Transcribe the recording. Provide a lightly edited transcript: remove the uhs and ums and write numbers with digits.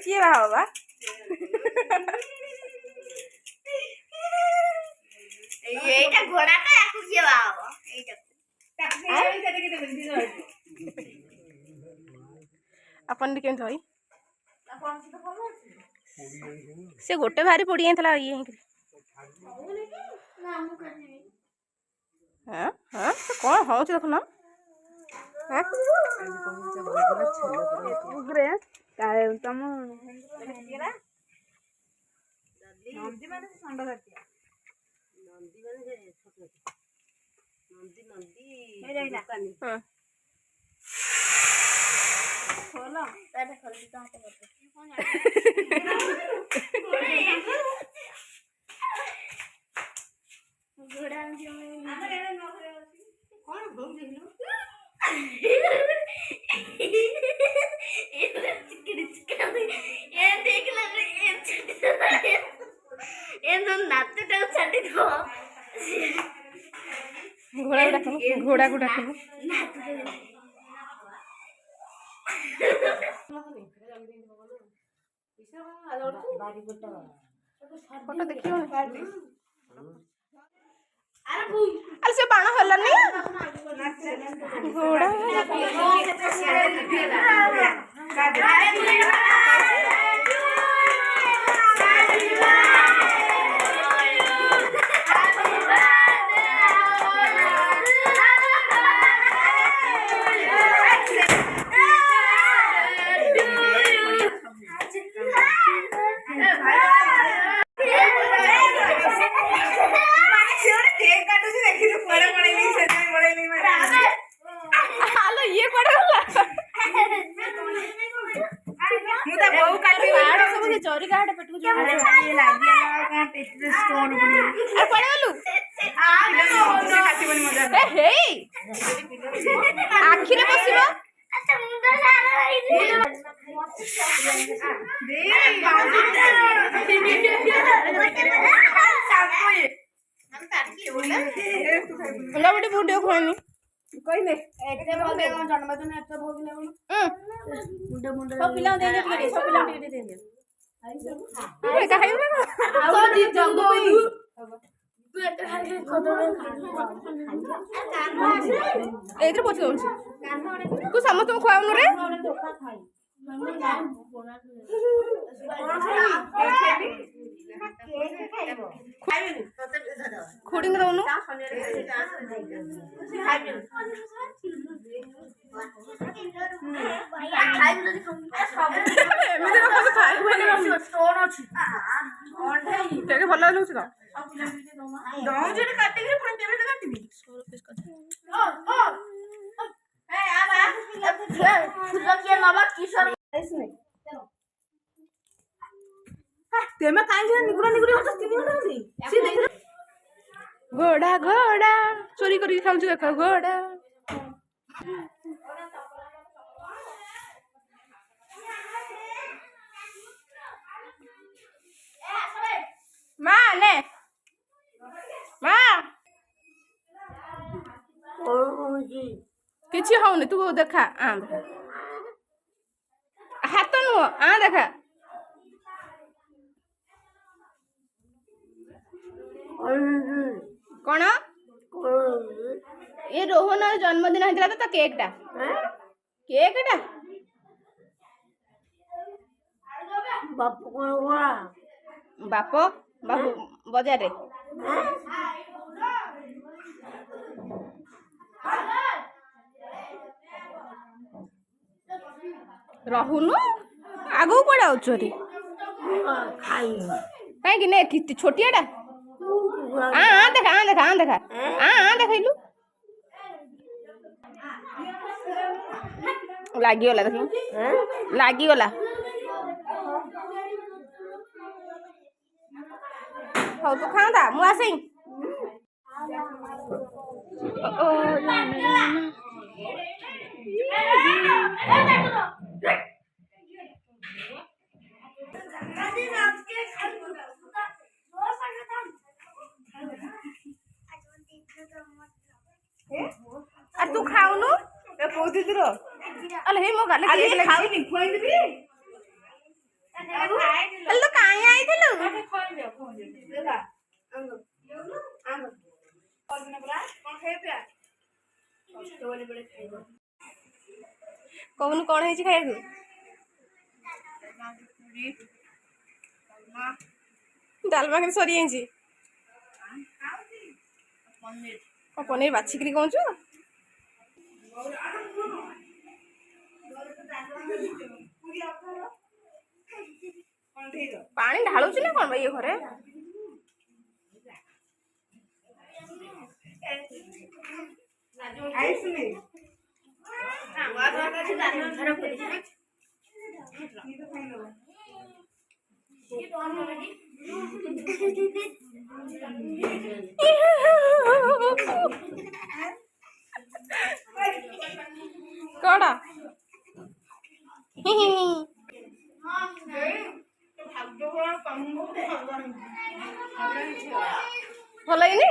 किए बाबा এইটা ঘোড়াটা এখন কিয়ে বাবা এইটা अपन केमती भाई से गोटे भारी पड़ी जाता ये हाँ हाँ कौन हो देखुन तुम ନନ୍ଦୀ ମାନେ ଷଣ୍ଢ ଜାତୀୟ ନନ୍ଦୀ ମାନେ ଛୋଟ ନନ୍ଦୀ ନନ୍ଦୀ ଦୋକାନୀ ଖୋଲ ତାରେ ଖୋଲି ତ ହାତ କରତେ ଘୋଡ଼ା ଆମେ ଏଡେ ନ કરે કોણ ભોગ દેખલો એ દેખ લે એ તો નાતે તા છાડી દો घोड़ा को डाक फोटो देखियो अरे से बाण हलनी घोड़ा चोरी काट पेटू जो लागी का पेट स्टोन पड़ी अरे पड़े वालू आ खाती बनी मजा ए हे आखी रे बसिबो अच्छा मुंडा सारा दे हम काटी बोला हमरा बड़ी वीडियो खोनी कोई ने एते भोग दे जन्मदिन एते भोग ले मुंडा मुंडा सब पिला दे दे सब पिला दे दे ए काहे ना तो दी जंगो तू एते खाली खदरे एते पछ दउछ तू समस्त को खुआउनु रे खुडिंग दउनु ଭଲ ଲାଗୁଛି ତ ଦଉଚି କାଟିକି ପୁଣି କେମିତି କାଟିବି तेमे काहे निगुरा निगुरी होत तिनी होत सी देख घोड़ा घोड़ा चोरी करी खाऊ देखो घोड़ा मां ने मां ओजी किछि होउनी तू देखा आ हाथ नु आ देखा कौन ये रोहन जन्मदिन होता तो केक टा केक टा बाप बाबू बाजार रे रहुनु आगो पड़ा चोरी कहीं छोटिया टा देखा देखलु लागिगला देख लागिगला हौ तू खांदा मु आसे आ तू खाउनु ए कोथि दिरो अले हे मो गाले केक खाउनी खुआइ दिबी कौन कौन है खाइबू डालमा के सरी जाइए पनीर बाछिकी कौन पानी ढालुची ना कौन ये घरे कड़ा भल लगे